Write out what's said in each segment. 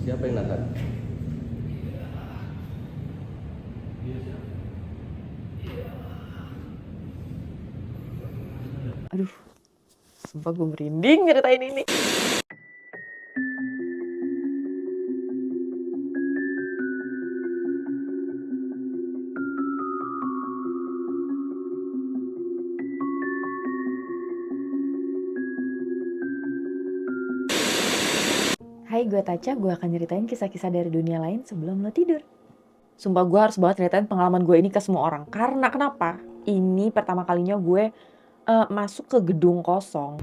Siapa yang nahan? Aduh, sumpah gue merinding nyeritain ini. Hai, gue Taca, gue akan nyeritain kisah-kisah dari dunia lain sebelum lo tidur. Sumpah gue harus banget ceritain pengalaman gue ini ke semua orang. Karena kenapa? Ini pertama kalinya gue masuk ke gedung kosong.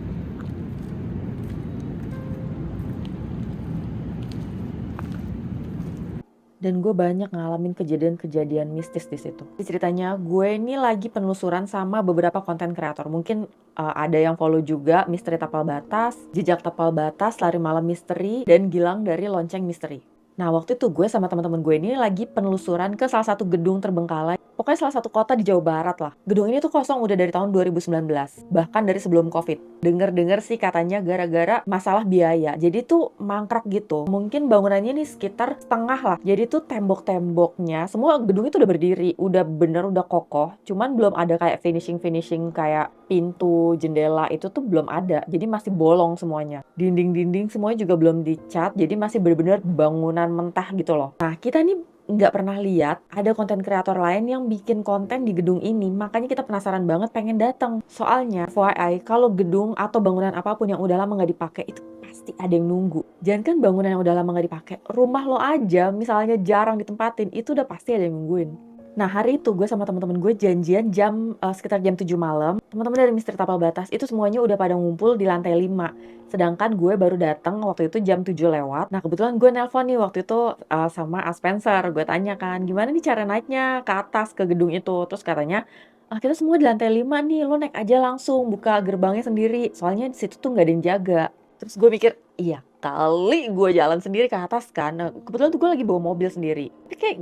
Dan gue banyak ngalamin kejadian-kejadian mistis di situ. Ceritanya gue ini lagi penelusuran sama beberapa konten kreator. Mungkin ada yang follow juga Misteri Tapal Batas, Jejak Tapal Batas, Lari Malam Misteri, dan Gilang dari Lonceng Misteri. Nah, waktu itu gue sama teman-teman gue ini lagi penelusuran ke salah satu gedung terbengkalai. Pokoknya salah satu kota di Jawa Barat lah. Gedung ini tuh kosong udah dari tahun 2019. Bahkan dari sebelum COVID. Dengar-dengar sih katanya gara-gara masalah biaya. Jadi tuh mangkrak gitu. Mungkin bangunannya nih sekitar setengah lah. Jadi tuh tembok-temboknya, semua gedung itu udah berdiri. Udah bener, udah kokoh. Cuman belum ada kayak finishing-finishing kayak pintu, jendela itu tuh belum ada. Jadi masih bolong semuanya. Dinding-dinding semuanya juga belum dicat. Jadi masih bener-bener bangunan mentah gitu loh. Nah, kita nih nggak pernah lihat ada konten kreator lain yang bikin konten di gedung ini. Makanya kita penasaran banget pengen datang. Soalnya, FYI, kalau gedung atau bangunan apapun yang udah lama nggak dipakai, itu pasti ada yang nunggu. Jangan kan bangunan yang udah lama nggak dipakai, rumah lo aja misalnya jarang ditempatin, itu udah pasti ada yang nungguin. Nah, hari itu gue sama teman-teman gue janjian sekitar jam 7 malam. Teman-teman dari Misteri Tapal Batas itu semuanya udah pada ngumpul di lantai 5. Sedangkan gue baru datang waktu itu jam 7 lewat. Nah, kebetulan gue nelpon nih waktu itu sama Spencer. Gue tanya kan, gimana nih cara naiknya ke atas ke gedung itu? Terus katanya, kita semua di lantai 5 nih, lo naik aja langsung, buka gerbangnya sendiri. Soalnya di situ tuh nggak ada yang jaga. Terus gue mikir, iya kali gue jalan sendiri ke atas kan. Nah, kebetulan tuh gue lagi bawa mobil sendiri. Tapi kayak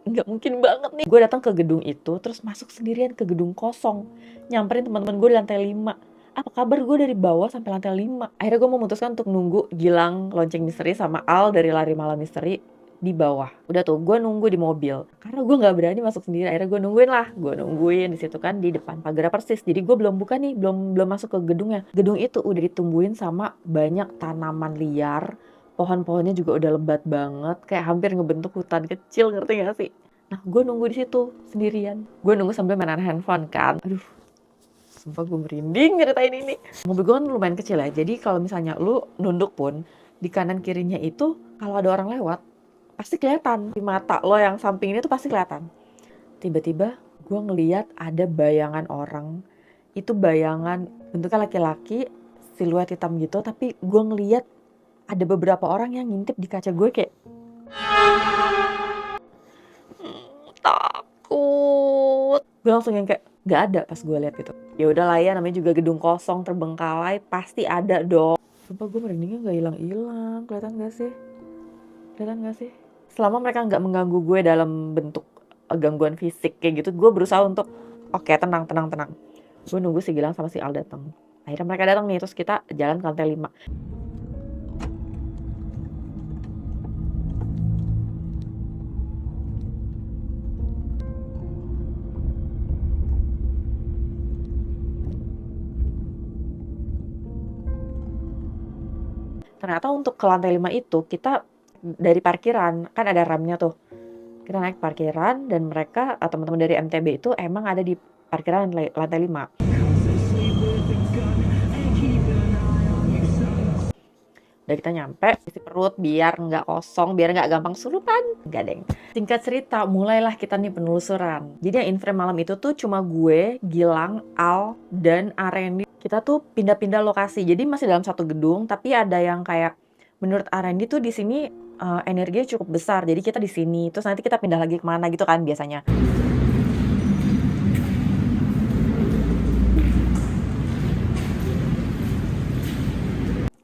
nggak mungkin banget nih. Gue datang ke gedung itu, terus masuk sendirian ke gedung kosong. Nyamperin teman-teman gue di lantai 5. Apa kabar gue dari bawah sampai lantai 5. Akhirnya gue memutuskan untuk nunggu Gilang Lonceng Misteri sama Al dari Lari Malam Misteri di bawah. Udah tuh, gue nunggu di mobil. Karena gue nggak berani masuk sendiri. Akhirnya gue nungguin lah. Gue nungguin di situ kan di depan pagar persis. Jadi gue belum buka nih, belum masuk ke gedungnya. Gedung itu udah ditumbuhin sama banyak tanaman liar. Pohon-pohonnya juga udah lebat banget, kayak hampir ngebentuk hutan kecil, ngerti gak sih? Nah, gue nunggu di situ sendirian. Gue nunggu sambil mainan handphone kan. Aduh, sumpah gue merinding nyeritain ini. Mobil gue kan lumayan kecil ya, jadi kalau misalnya lu nunduk pun, di kanan kirinya itu kalau ada orang lewat, pasti kelihatan. Di mata lo yang samping ini tuh pasti kelihatan. Tiba-tiba gue ngeliat ada bayangan orang. Itu bayangan bentuknya laki-laki, siluet hitam gitu, tapi gue ngeliat ada beberapa orang yang ngintip di kaca gue kayak takut. Gue langsung yang kayak nggak ada pas gue lihat itu. Ya udahlah ya, namanya juga gedung kosong terbengkalai, pasti ada dong. Sumpah gue merindingnya nggak hilang-hilang. Kelihatan nggak sih? Kelihatan nggak sih? Selama mereka nggak mengganggu gue dalam bentuk gangguan fisik kayak gitu, gue berusaha untuk oke, tenang. Gue nunggu si Gilang sama si Al datang. Akhirnya mereka datang nih, terus kita jalan ke lantai 5. Ternyata untuk ke lantai 5 itu kita dari parkiran, kan ada remnya tuh. Kita naik parkiran dan mereka, teman-teman dari MTB itu emang ada di parkiran lantai 5. Udah kita nyampe, isi perut biar nggak kosong, biar nggak gampang surupan. Nggak deng. Singkat cerita, mulailah kita nih penelusuran. Jadi yang inframe malam itu tuh cuma gue, Gilang, Al, dan Arendi. Kita tuh pindah-pindah lokasi. Jadi masih dalam satu gedung, tapi ada yang kayak menurut Arendi tuh di sini energinya cukup besar. Jadi kita di sini, terus nanti kita pindah lagi kemana gitu kan biasanya.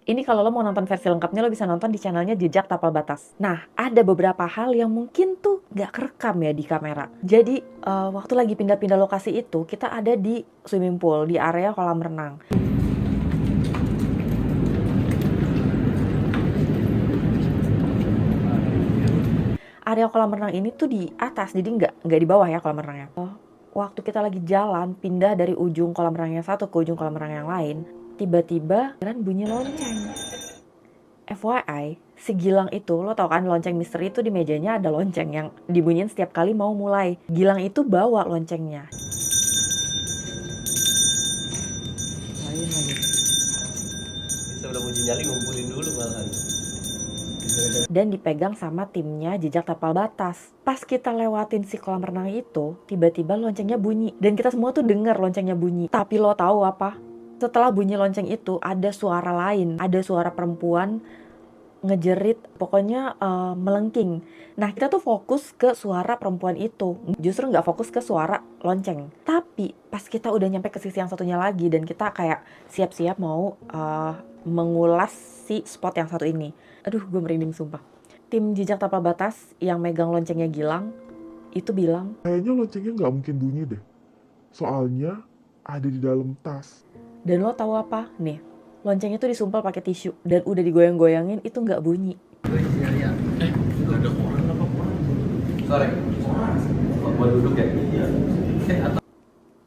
Ini kalau lo mau nonton versi lengkapnya, lo bisa nonton di channelnya Jejak Tapal Batas. Nah, ada beberapa hal yang mungkin tuh nggak kerekam ya di kamera. Jadi, waktu lagi pindah-pindah lokasi itu, kita ada di swimming pool, di area kolam renang. area kolam renang ini tuh di atas, jadi nggak di bawah ya kolam renangnya. Waktu kita lagi jalan pindah dari ujung kolam renang yang satu ke ujung kolam renang yang lain, tiba-tiba bunyi lonceng. FYI, si Gilang itu, lo tau kan lonceng misteri itu di mejanya ada lonceng yang dibunyiin setiap kali mau mulai. Gilang itu bawa loncengnya. Lain lagi. Sebelum uji nyali ngumpulin dulu malahan. Dan dipegang sama timnya Jejak Tapal Batas. Pas kita lewatin si kolam renang itu, tiba-tiba loncengnya bunyi. Dan kita semua tuh denger loncengnya bunyi. Tapi lo tahu apa? Setelah bunyi lonceng itu, ada suara lain. Ada suara perempuan ngejerit, pokoknya melengking. Nah, kita tuh fokus ke suara perempuan itu. Justru nggak fokus ke suara lonceng. Tapi pas kita udah nyampe ke sisi yang satunya lagi dan kita kayak siap-siap mau mengulas si spot yang satu ini. Aduh, gue merinding sumpah. Tim Jejak Tapal Batas yang megang loncengnya Gilang itu bilang, kayaknya loncengnya nggak mungkin bunyi deh. Soalnya ada di dalam tas. dan lo tahu apa? Nih, loncengnya tuh disumpal pakai tisu dan udah digoyang-goyangin itu nggak bunyi. Nggak ada orang apa Sore. Buat duduk ya.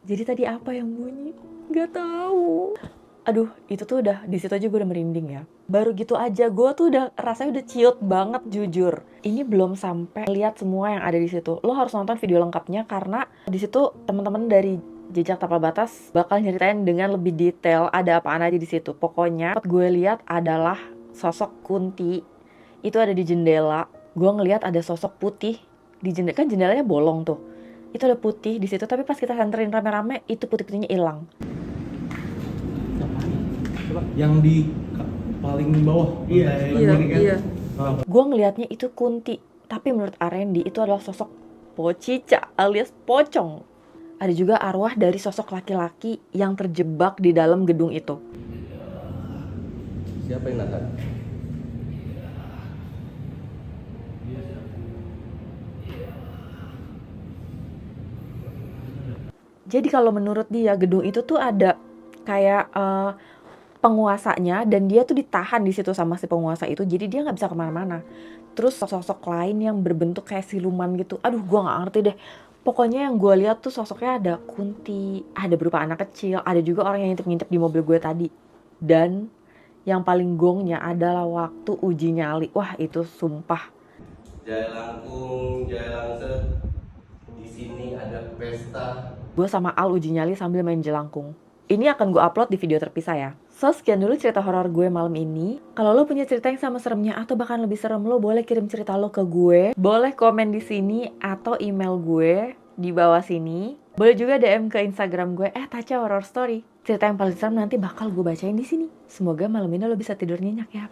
Jadi tadi apa yang bunyi? Gak tahu. Aduh, itu tuh udah, di situ aja gue udah merinding ya. Baru gitu aja, gue tuh udah rasanya udah ciut banget jujur. Ini belum sampai lihat semua yang ada di situ. Lo harus nonton video lengkapnya karena di situ teman-teman dari Jejak Tapal Batas bakal nyeritain dengan lebih detail ada apaan aja di situ. Pokoknya gue lihat adalah sosok Kunti itu ada di jendela. Gue ngelihat ada sosok putih di jendela, kan jendelanya bolong tuh. Itu ada putih di situ, tapi pas kita senterin rame-rame itu putih-putihnya hilang. Yang di paling bawah. Iya. Gue ngelihatnya itu Kunti, tapi menurut Arendi itu adalah sosok Pocica alias pocong. Ada juga arwah dari sosok laki-laki yang terjebak di dalam gedung itu. Siapa yang nahan? Jadi kalau menurut dia gedung itu tuh ada kayak penguasanya dan dia tuh ditahan di situ sama si penguasa itu, jadi dia nggak bisa kemana-mana. Terus sosok lain yang berbentuk kayak siluman gitu, aduh gue nggak ngerti deh. Pokoknya yang gue lihat tuh sosoknya ada Kunti, ada berupa anak kecil, ada juga orang yang ngintip-ngintip di mobil gue tadi. Dan yang paling gongnya adalah waktu uji nyali. Wah itu sumpah. Jaya Langkung, Jaya Langset. Di sini ada pesta. Gue sama Al uji nyali sambil main jelangkung. Ini akan gue upload di video terpisah ya. So, sekian dulu cerita horor gue malam ini. Kalau lo punya cerita yang sama seremnya atau bahkan lebih serem, lo boleh kirim cerita lo ke gue. Boleh komen di sini atau email gue di bawah sini. Boleh juga DM ke Instagram gue @tacha horror story. Cerita yang paling serem nanti bakal gue bacain di sini. Semoga malam ini lo bisa tidur nyenyak ya.